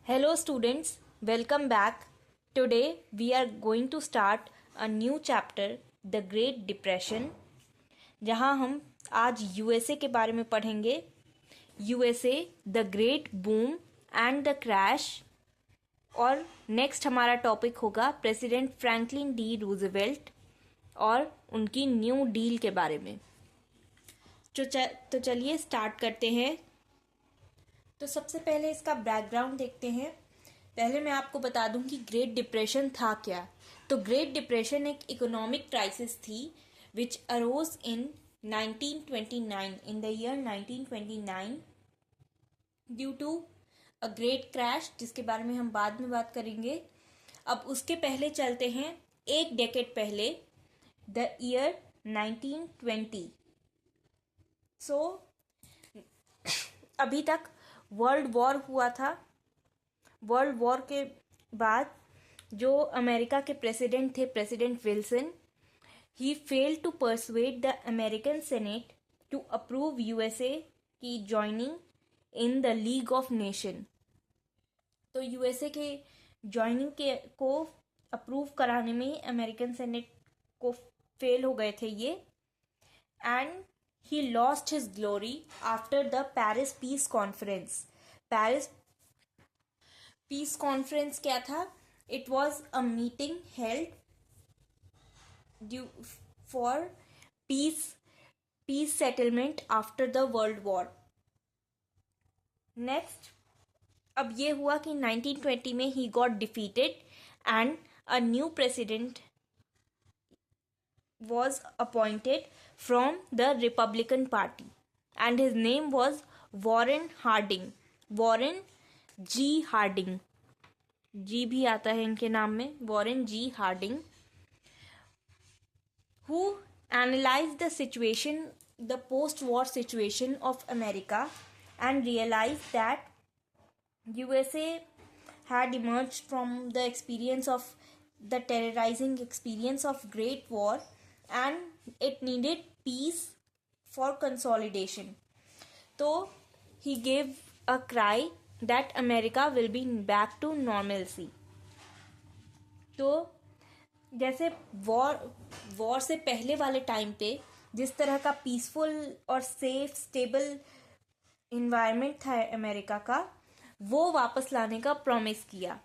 Hello students, welcome back. Today we are going to start a new chapter, The Great Depression, जहां हम आज USA के बारे में पढ़ेंगे. USA, the great boom and the crash. और नेक्स्ट हमारा टॉपिक होगा प्रेसिडेंट फ्रैंकलिन डी रूजवेल्ट और उनकी न्यू डील के बारे में. तो चलिए स्टार्ट करते हैं. तो सबसे पहले इसका बैकग्राउंड देखते हैं. पहले मैं आपको बता दूं कि ग्रेट डिप्रेशन था क्या. तो ग्रेट डिप्रेशन एक इकोनॉमिक क्राइसिस थी which arose in 1929, in the year 1929 due to a great crash, जिसके बारे में हम बाद में बात करेंगे. अब उसके पहले चलते हैं एक डेकेड पहले, द ईयर 1920. सो अभी तक वर्ल्ड वॉर हुआ था. वर्ल्ड वॉर के बाद जो अमेरिका के प्रेसिडेंट थे, president Wilson, he failed to persuade the American senate to approve USA की joining in the league of nation. तो यूएसए के ज्वाइनिंग के को अप्रूव कराने में अमेरिकन सेनेट को फेल हो गए थे ये. And he lost his glory after the Paris Peace Conference. Paris Peace Conference क्या था? It was a meeting held for peace settlement after the World War. Next, अब ये हुआ कि 1920 में he got defeated and a new president was appointed from the Republican Party and his name was Warren Harding. Warren G. Harding. G भी आता है इनके नाम में. Warren G. Harding, who analyzed the situation, the post-war situation of America, and realized that USA had emerged from the experience of the terrorizing experience of Great War and it needed peace for consolidation. So he gave a cry that America will be back to normalcy. तो जैसे war से पहले वाले time पे जिस तरह का peaceful और सेफ स्टेबल इन्वायरमेंट था अमेरिका का, वो वापस लाने का प्रॉमिस किया.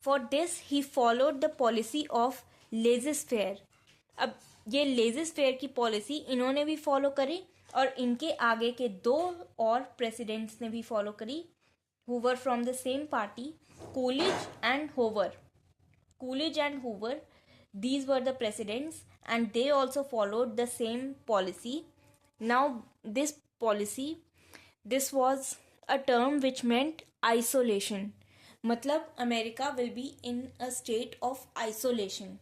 For this he followed the policy of laissez-faire. अब ये laissez-faire की पॉलिसी इन्होंने भी फॉलो करी और इनके आगे के दो और प्रेसिडेंट्स ने भी फॉलो करी, who were from the same party, Coolidge and Hoover. Coolidge and Hoover, these were the presidents and they also followed the same policy. Now this policy, this was a term which meant isolation. मतलब America will be in a state of isolation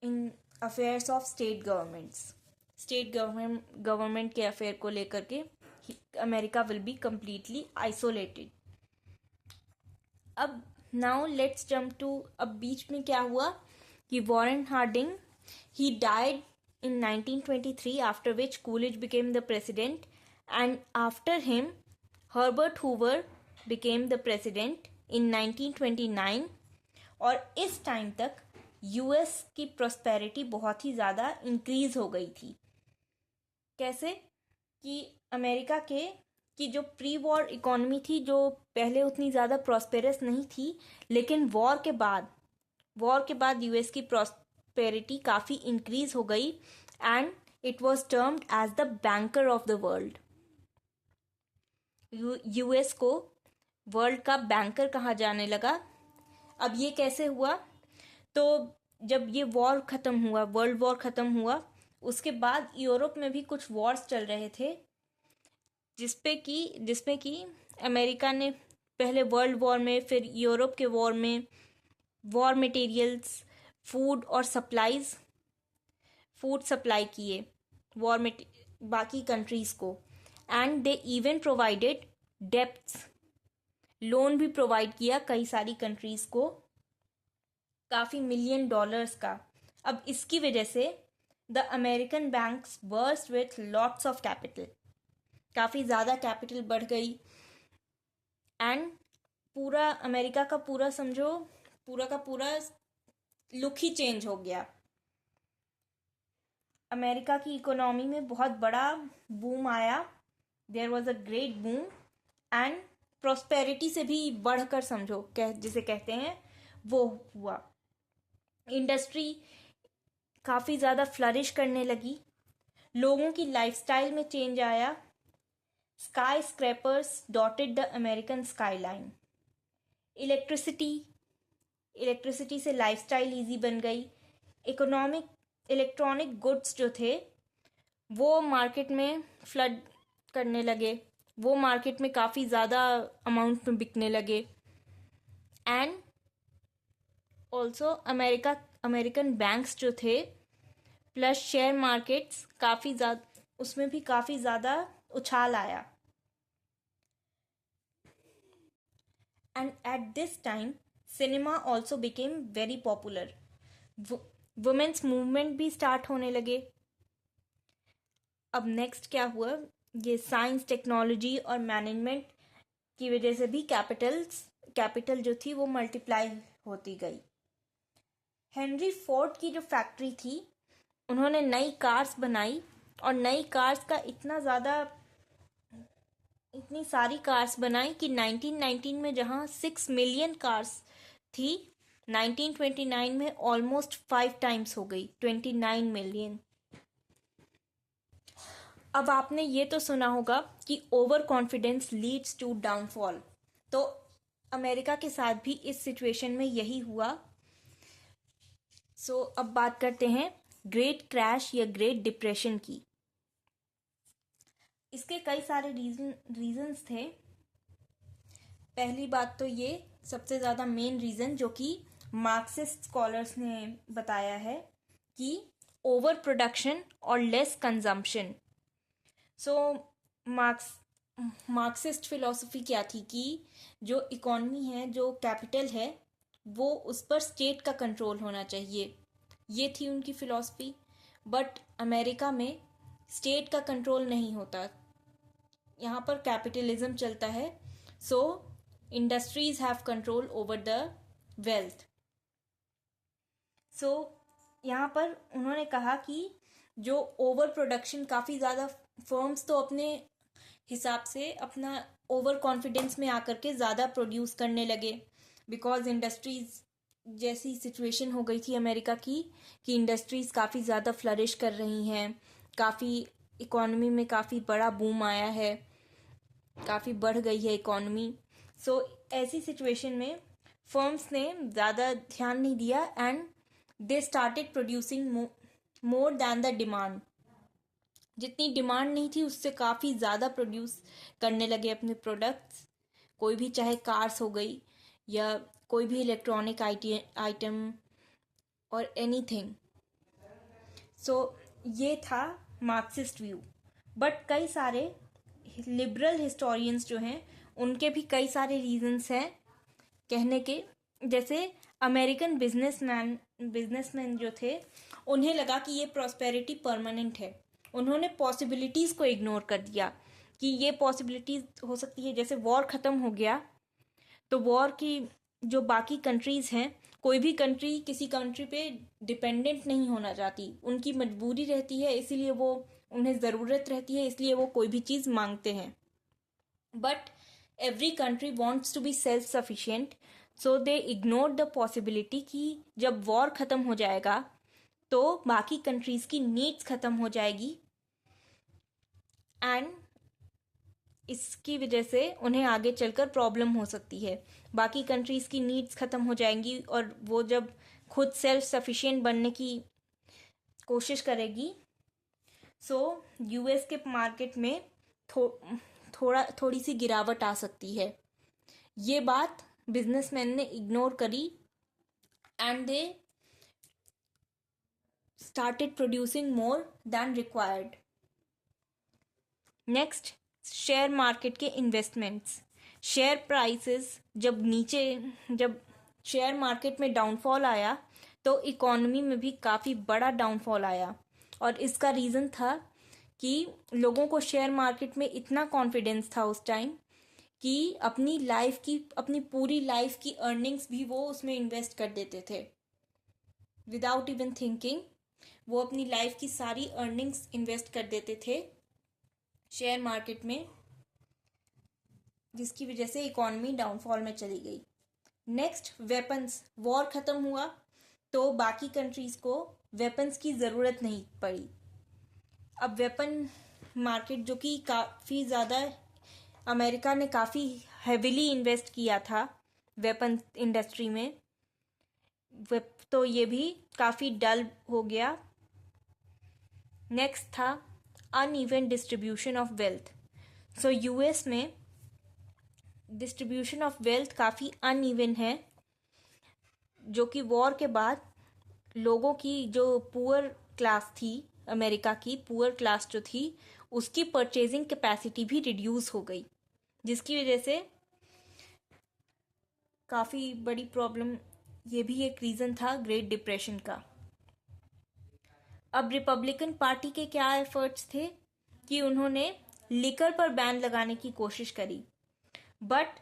in affairs of state governments. State government के affair को लेकर के America will be completely isolated. अब now let's jump to, अब बीच में क्या हुआ कि Warren Harding, he died in 1923, after which Coolidge became the president, and after him Herbert Hoover became the president in 1929. और इस टाइम तक यूएस की प्रॉस्पेरिटी बहुत ही ज़्यादा इंक्रीज हो गई थी. कैसे कि अमेरिका की जो प्री वॉर इकोनॉमी थी, जो पहले उतनी ज़्यादा प्रॉस्पेरस नहीं थी, लेकिन वॉर के बाद यूएस की प्रॉस्पेरिटी काफ़ी इंक्रीज हो गई and it was termed as the banker of the world. US को वर्ल्ड का बैंकर कहा जाने लगा. अब ये कैसे हुआ? तो जब ये वॉर ख़त्म हुआ, वर्ल्ड वॉर ख़त्म हुआ, उसके बाद यूरोप में भी कुछ वॉर्स चल रहे थे, जिसमें कि अमेरिका ने पहले वर्ल्ड वॉर में, फिर यूरोप के वॉर में वॉर मटेरियल्स, फूड सप्लाई किए बाकी कंट्रीज़ को. And they even provided debts, loan भी प्रोवाइड किया कई सारी कंट्रीज़ को, काफ़ी $million का. अब इसकी वजह से the American banks burst with lots of capital, काफ़ी ज़्यादा कैपिटल बढ़ गई एंड पूरा अमेरिका का पूरा समझो पूरा का पूरा लुक ही चेंज हो गया। अमेरिका की इकोनॉमी में बहुत बड़ा बूम आया। There was a great boom and prosperity से भी बढ़कर समझो जिसे कहते हैं वो हुआ। इंडस्ट्री काफ़ी ज़्यादा फ्लरिश करने लगी, लोगों की लाइफस्टाइल में चेंज आया। Sky scrapers dotted the American skyline. Electricity से लाइफस्टाइल इजी बन गई। इलेक्ट्रॉनिक गुड्स जो थे वो मार्केट में फ्लड करने लगे, वो मार्केट में काफ़ी ज़्यादा अमाउंट में बिकने लगे। एंड ऑल्सो अमेरिकन बैंक्स जो थे प्लस शेयर मार्केट्स काफ़ी ज़्यादा उसमें भी काफ़ी ज़्यादा उछाल आया। And at this time cinema also became very popular. Women's movement भी स्टार्ट होने लगे। अब नेक्स्ट क्या हुआ, ये साइंस टेक्नोलॉजी और मैनेजमेंट की वजह से भी कैपिटल जो थी वो मल्टीप्लाई होती गई। हेनरी फोर्ड की जो फैक्ट्री थी उन्होंने नई कार्स बनाई और नई कार्स का इतनी सारी कार्स बनाई कि 1919 में जहां 6 मिलियन कार्स थी 1929 में ऑलमोस्ट 5 टाइम्स हो गई, 29 मिलियन। अब आपने ये तो सुना होगा कि over confidence leads to downfall, तो अमेरिका के साथ भी इस सिचुएशन में यही हुआ। सो अब बात करते हैं ग्रेट क्रैश या ग्रेट डिप्रेशन की। इसके कई सारे रीजंस थे। पहली बात तो ये सबसे ज़्यादा मेन रीज़न जो कि मार्क्सिस्ट स्कॉलर्स ने बताया है कि ओवर प्रोडक्शन और लेस कंजम्पशन। सो मार्क्सिस्ट फिलॉसफी क्या थी कि जो इकॉनमी है, जो कैपिटल है, वो उस पर स्टेट का कंट्रोल होना चाहिए, ये थी उनकी फिलॉसफी। बट अमेरिका में स्टेट का कंट्रोल नहीं होता, यहाँ पर कैपिटलिज्म चलता है। So industries have control over the wealth. So यहाँ पर उन्होंने कहा कि जो ओवर प्रोडक्शन, काफ़ी ज़्यादा फर्म्स तो अपने हिसाब से अपना ओवर कॉन्फिडेंस में आकर के ज़्यादा प्रोड्यूस करने लगे, बिकॉज इंडस्ट्रीज जैसी सिचुएशन हो गई थी अमेरिका की कि इंडस्ट्रीज काफ़ी ज़्यादा फ्लरिश कर रही हैं, काफ़ी इकोनॉमी में काफ़ी बड़ा बूम आया है, काफ़ी बढ़ गई है इकोनॉमी। सो ऐसी सिचुएशन में फर्म्स ने ज़्यादा ध्यान नहीं दिया and they started producing more than the demand. जितनी डिमांड नहीं थी उससे काफ़ी ज़्यादा प्रोड्यूस करने लगे अपने प्रोडक्ट्स, कोई भी, चाहे कार्स हो गई या कोई भी इलेक्ट्रॉनिक आइटम और एनीथिंग। सो ये था मार्क्सिस्ट व्यू। बट कई सारे लिबरल हिस्टोरियंस जो हैं उनके भी कई सारे रीजंस हैं कहने के। जैसे अमेरिकन बिजनेसमैन जो थे उन्हें लगा कि ये प्रॉस्पेरिटी परमानेंट है, उन्होंने पॉसिबिलिटीज़ को इग्नोर कर दिया कि ये पॉसिबिलिटीज़ हो सकती है। जैसे वॉर ख़त्म हो गया तो वॉर की जो बाकी कंट्रीज़ हैं, कोई भी कंट्री किसी कंट्री पे डिपेंडेंट नहीं होना चाहती, उनकी मजबूरी रहती है, इसीलिए वो, उन्हें ज़रूरत रहती है इसलिए वो कोई भी चीज़ मांगते हैं। But every country wants to be self sufficient, so they ignore the possibility कि जब वॉर ख़त्म हो जाएगा तो बाकी कंट्रीज़ की नीड्स ख़त्म हो जाएगी एंड इसकी वजह से उन्हें आगे चलकर प्रॉब्लम हो सकती है। बाकी कंट्रीज़ की नीड्स ख़त्म हो जाएंगी और वो जब खुद सेल्फ सफिशिएंट बनने की कोशिश करेगी, सो यूएस के मार्केट में थोड़ी सी गिरावट आ सकती है। ये बात बिजनेसमैन ने इग्नोर करी and they started producing more than required. Next, share market के इन्वेस्टमेंट्स। शेयर प्राइसेस जब शेयर मार्केट में डाउनफॉल आया तो इकोनॉमी में भी काफ़ी बड़ा डाउनफॉल आया और इसका रीज़न था कि लोगों को शेयर मार्केट में इतना कॉन्फिडेंस था उस टाइम कि अपनी पूरी लाइफ की अर्निंग्स भी वो उसमें इन्वेस्ट कर देते थे विदाउट इवन थिंकिंग। वो अपनी लाइफ की सारी अर्निंग्स इन्वेस्ट कर देते थे शेयर मार्केट में, जिसकी वजह से इकॉनमी डाउनफॉल में चली गई। Next, weapons. वॉर ख़त्म हुआ तो बाकी कंट्रीज़ को वेपन्स की ज़रूरत नहीं पड़ी। अब वेपन मार्केट, जो कि काफ़ी ज़्यादा अमेरिका ने काफ़ी हेविली इन्वेस्ट किया था वेपन इंडस्ट्री में, तो ये भी काफ़ी डल हो गया। नेक्स्ट था uneven distribution of wealth. So US में डिस्ट्रीब्यूशन ऑफ वेल्थ काफ़ी अनइवन है, जो कि वॉर के बाद लोगों की जो पुअर क्लास थी, अमेरिका की पुअर क्लास जो थी, उसकी परचेजिंग कैपेसिटी भी रिड्यूस हो गई, जिसकी वजह से काफ़ी बड़ी प्रॉब्लम, ये भी एक रीज़न था ग्रेट डिप्रेशन का। अब रिपब्लिकन पार्टी के क्या एफर्ट्स थे कि उन्होंने लिकर पर बैन लगाने की कोशिश करी, बट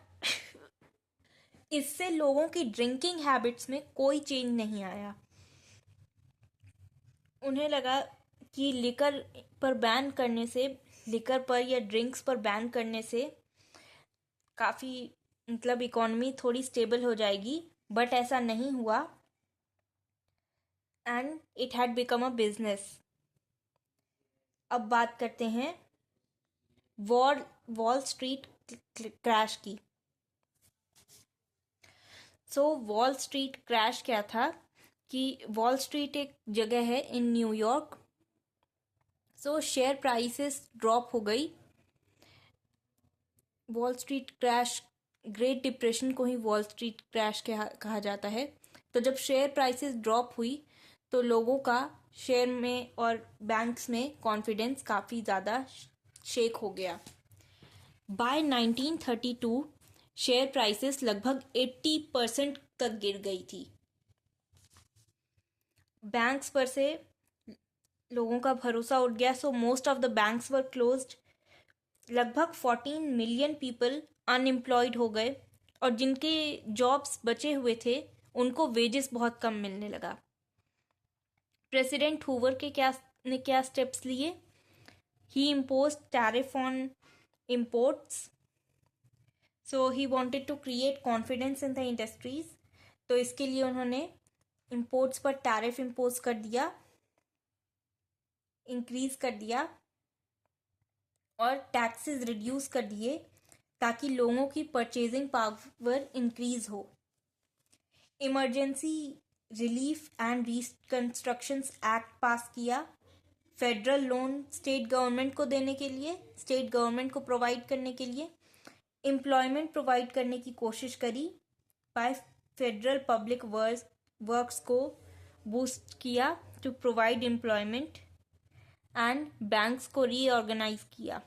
इससे लोगों की ड्रिंकिंग हैबिट्स में कोई चेंज नहीं आया। उन्हें लगा कि लिकर पर बैन करने से, लिकर पर या ड्रिंक्स पर बैन करने से काफ़ी मतलब इकॉनमी थोड़ी स्टेबल हो जाएगी, बट ऐसा नहीं हुआ and it had become a business. अब बात करते हैं वॉल स्ट्रीट क्रैश की। सो वॉल स्ट्रीट क्रैश क्या था कि वॉल स्ट्रीट एक जगह है in New York. So share prices drop हो गई। Wall street crash, great depression को ही वॉल स्ट्रीट क्रैश कहा जाता है। तो जब शेयर प्राइसेस ड्रॉप हुई तो लोगों का शेयर में और बैंक्स में कॉन्फिडेंस काफ़ी ज़्यादा शेक हो गया। बाय 1932 शेयर प्राइसेस लगभग 80% तक गिर गई थी। बैंक्स पर से लोगों का भरोसा उठ गया। So most of the banks were closed. लगभग 14 मिलियन पीपल अनएम्प्लॉयड हो गए, और जिनके जॉब्स बचे हुए थे उनको वेजेस बहुत कम मिलने लगा। प्रेसिडेंट हूवर के क्या स्टेप्स लिए? He impose tariff on imports. So he wanted to create confidence in the industries. तो इसके लिए उन्होंने इम्पोर्ट्स पर टैरिफ इम्पोज कर दिया, इंक्रीज कर दिया, और टैक्सेस रिड्यूस कर दिए ताकि लोगों की परचेजिंग पावर इंक्रीज हो। Emergency relief and reconstruction act पास किया, फेडरल लोन स्टेट गवर्नमेंट को देने के लिए, स्टेट गवर्नमेंट को प्रोवाइड करने के लिए। एम्प्लॉयमेंट प्रोवाइड करने की कोशिश करी बाय फेडरल पब्लिक वर्क्स को बूस्ट किया to provide employment, and banks को रीऑर्गेनाइज किया।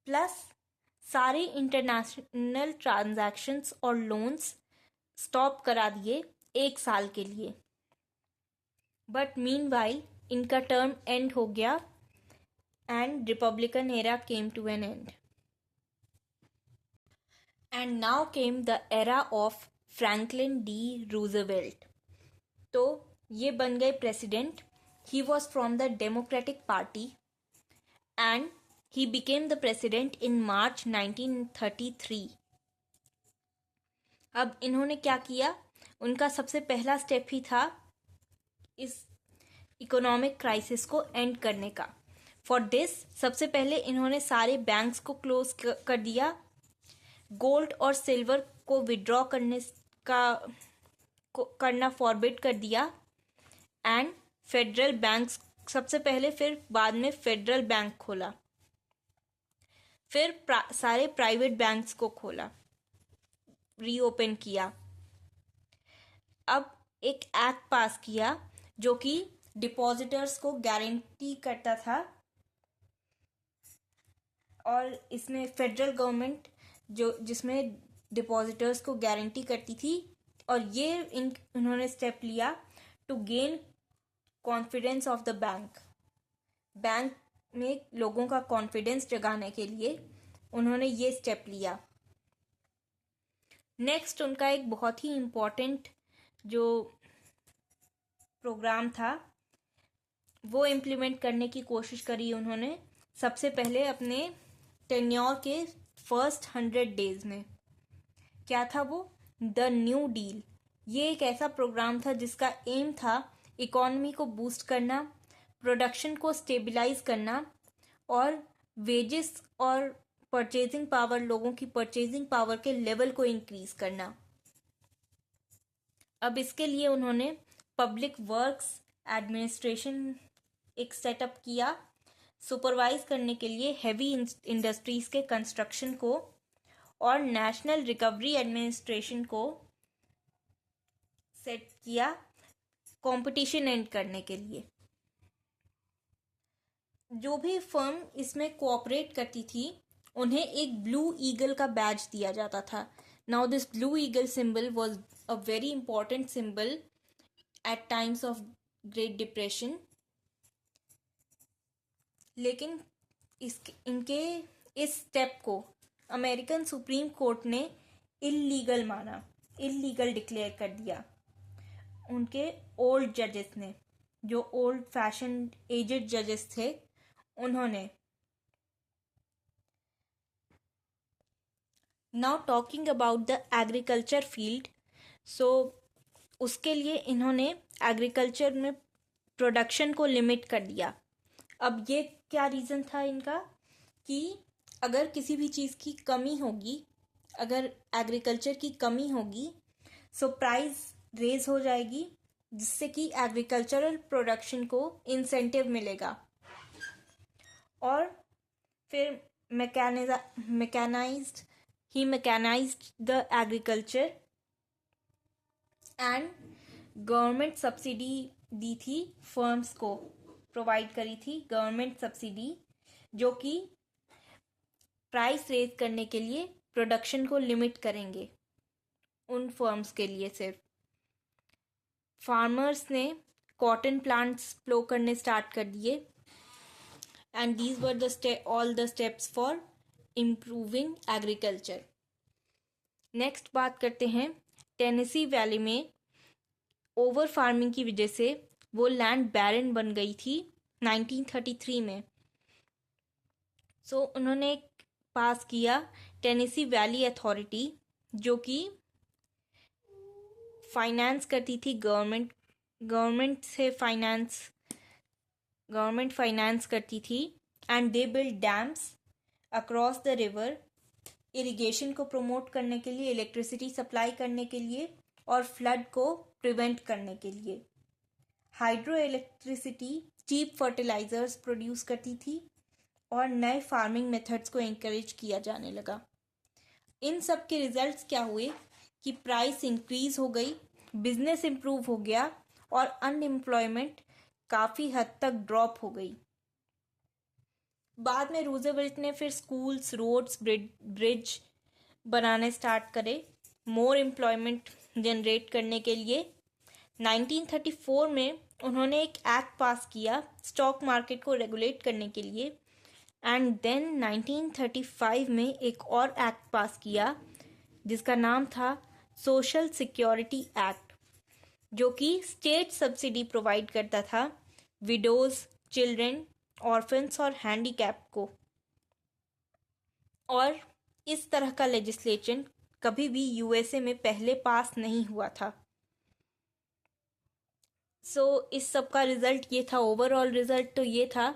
प्लस सारे इंटरनेशनल ट्रांजैक्शंस और लोन्स स्टॉप करा दिए 1 साल के लिए। बट मीनवाइल इनका टर्म एंड हो गया and Republican era came to an end. And now came the era of Franklin D Roosevelt. तो ये बन गए president. He was from the Democratic Party and he became the president in मार्च 1933। अब इन्होंने क्या किया? उनका सबसे पहला स्टेप ही था इस इकोनॉमिक क्राइसिस को एंड करने का। फॉर दिस सबसे पहले इन्होंने सारे बैंक्स को क्लोज कर दिया, गोल्ड और सिल्वर को विड्रॉ करना फॉरबिड कर दिया, एंड फेडरल बैंक्स सबसे पहले, फिर बाद में फेडरल बैंक खोला, फिर सारे प्राइवेट बैंक्स को खोला, रीओपन किया। अब एक एक्ट पास किया जो कि डिपॉजिटर्स को गारंटी करता था, और इसमें फेडरल गवर्नमेंट जिसमें डिपॉजिटर्स को गारंटी करती थी, और ये इन्होंने स्टेप लिया to gain confidence of the bank में लोगों का कॉन्फिडेंस जगाने के लिए उन्होंने ये स्टेप लिया। नेक्स्ट उनका एक बहुत ही इम्पोर्टेंट जो प्रोग्राम था वो इम्प्लीमेंट करने की कोशिश करी उन्होंने सबसे पहले अपने टेन्योर के फर्स्ट 100 डेज में। क्या था वो? The new deal. ये एक ऐसा प्रोग्राम था जिसका एम था इकॉनमी को बूस्ट करना, प्रोडक्शन को स्टेबलाइज करना और वेजेस और परचेजिंग पावर, लोगों की परचेजिंग पावर के लेवल को इंक्रीज करना। अब इसके लिए उन्होंने पब्लिक वर्क्स एडमिनिस्ट्रेशन एक सेटअप किया, सुपरवाइज करने के लिए हैवी इंडस्ट्रीज के कंस्ट्रक्शन को, और नेशनल रिकवरी एडमिनिस्ट्रेशन को सेट किया कंपटीशन एंड करने के लिए। जो भी फर्म इसमें कोऑपरेट करती थी उन्हें एक ब्लू ईगल का बैज दिया जाता था। Now this blue eagle symbol was a very important symbol at times of Great Depression. लेकिन इनके इस स्टेप को अमेरिकन सुप्रीम कोर्ट ने इल्लीगल माना, इल्लीगल डिक्लेयर कर दिया उनके ओल्ड जजेस ने, जो ओल्ड फैशन एजेड जजेस थे उन्होंने। Now talking about the agriculture field, so उसके लिए इन्होंने एग्रीकल्चर में प्रोडक्शन को लिमिट कर दिया। अब ये क्या रीज़न था इनका कि अगर किसी भी चीज़ की कमी होगी, अगर एग्रीकल्चर की कमी होगी सो प्राइस रेज हो जाएगी, जिससे कि एग्रीकल्चरल प्रोडक्शन को इंसेंटिव मिलेगा और फिर mechanized the agriculture and government subsidy दी थी फर्म्स को, प्रोवाइड करी थी गवर्नमेंट सब्सिडी, जो कि प्राइस रेज करने के लिए प्रोडक्शन को लिमिट करेंगे उन फर्म्स के लिए। सिर्फ फार्मर्स ने कॉटन प्लांट्स प्लो करने स्टार्ट कर दिए and these were the all the steps for improving agriculture. Next बात करते हैं टेनेसी वैली में ओवर फार्मिंग की वजह से वो लैंड बैरन बन गई थी 1933 में। सो उन्होंने पास किया टेनेसी वैली अथॉरिटी, जो कि फाइनेंस करती थी गवर्नमेंट फाइनेंस करती थी and they build dams across the river, irrigation को प्रमोट करने के लिए, इलेक्ट्रिसिटी सप्लाई करने के लिए और फ्लड को प्रिवेंट करने के लिए। Hydro electricity cheap fertilisers produce करती थी और नए फार्मिंग मेथड्स को encourage किया जाने लगा। इन सब के रिजल्ट्स क्या हुए कि प्राइस इंक्रीज हो गई, बिजनेस इम्प्रूव हो गया और अनएम्प्लॉयमेंट काफ़ी हद तक ड्रॉप हो गई। बाद में रूजवेल्ट ने फिर स्कूल्स, रोड्स, ब्रिज बनाने स्टार्ट करे मोर एम्प्लॉयमेंट जनरेट करने के लिए। 1934 में उन्होंने एक एक्ट पास किया स्टॉक मार्केट को रेगुलेट करने के लिए एंड देन 1935 में एक और एक्ट पास किया जिसका नाम था सोशल सिक्योरिटी एक्ट, जो कि स्टेट सब्सिडी प्रोवाइड करता था विडोज, चिल्ड्रन, ऑर्फन्स और हैंडीकैप को। और इस तरह का लेजिस्लेशन कभी भी यूएसए में पहले पास नहीं हुआ था। सो इस सब का रिजल्ट ये था, ओवरऑल रिजल्ट तो ये था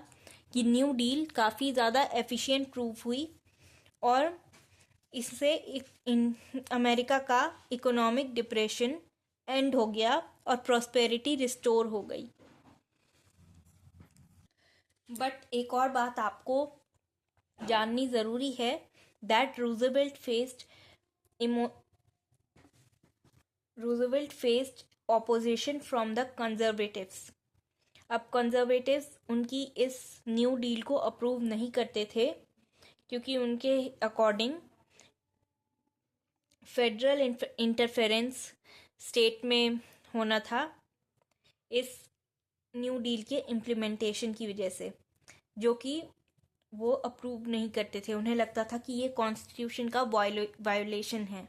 कि न्यू डील काफ़ी ज़्यादा एफिशिएंट प्रूव हुई और इससे अमेरिका का इकोनॉमिक डिप्रेशन एंड हो गया और प्रॉस्पेरिटी रिस्टोर हो गई। बट एक और बात आपको जाननी ज़रूरी है that Roosevelt faced opposition from the conservatives. अब कंजर्वेटिव्स उनकी इस न्यू डील को अप्रूव नहीं करते थे क्योंकि उनके अकॉर्डिंग फेडरल इंटरफेरेंस स्टेट में होना था इस न्यू डील के इम्प्लीमेंटेशन की वजह से, जो कि वो अप्रूव नहीं करते थे, उन्हें लगता था कि ये कॉन्स्टिट्यूशन का वायोलेशन है।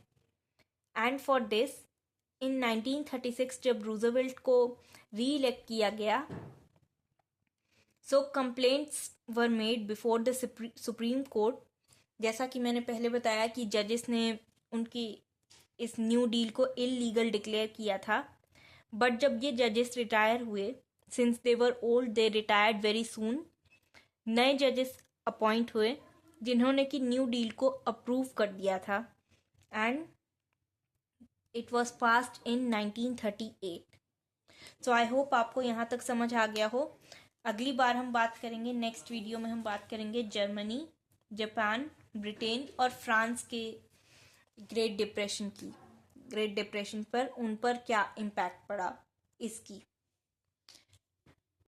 एंड फॉर दिस इन 1936 जब रूजवेल्ट को री इलेक्ट किया गया, so complaints were made before the supreme court. जैसा कि मैंने पहले बताया कि जजेस ने उनकी इस न्यू डील को इलीगल डिक्लेयर किया था। बट जब ये जजेस रिटायर हुए, since they were old they retired very soon, नए जजेस अपॉइंट हुए जिन्होंने कि न्यू डील को अप्रूव कर दिया था and it was passed in 1938। So I hope आपको यहाँ तक समझ आ गया हो। अगली बार हम बात करेंगे, नेक्स्ट वीडियो में हम बात करेंगे जर्मनी, जापान, ब्रिटेन और फ्रांस के ग्रेट डिप्रेशन पर उन पर क्या इम्पैक्ट पड़ा इसकी।